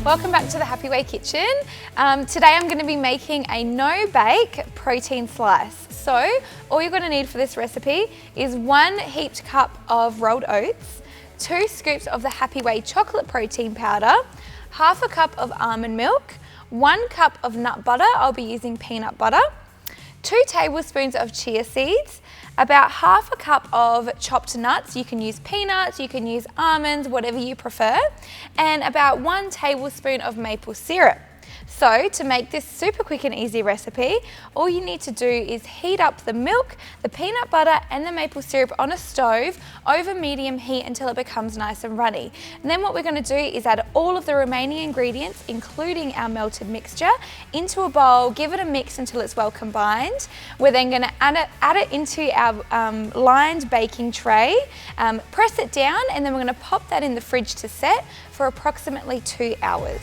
Welcome back to the Happy Way Kitchen. Today I'm going to be making a no-bake protein slice. So all you're going to need for this recipe is 1 heaped cup of rolled oats, 2 scoops of the Happy Way chocolate protein powder, half a cup of almond milk, 1 cup of nut butter, I'll be using peanut butter, 2 tablespoons of chia seeds, about half a cup of chopped nuts. You can use peanuts, you can use almonds, whatever you prefer, and about 1 tablespoon of maple syrup. So to make this super quick and easy recipe, all you need to do is heat up the milk, the peanut butter and the maple syrup on a stove over medium heat until it becomes nice and runny. And then what we're going to do is add all of the remaining ingredients, including our melted mixture, into a bowl, give it a mix until it's well combined. We're then going to add it into our lined baking tray, press it down, and then we're going to pop that in the fridge to set for approximately 2 hours.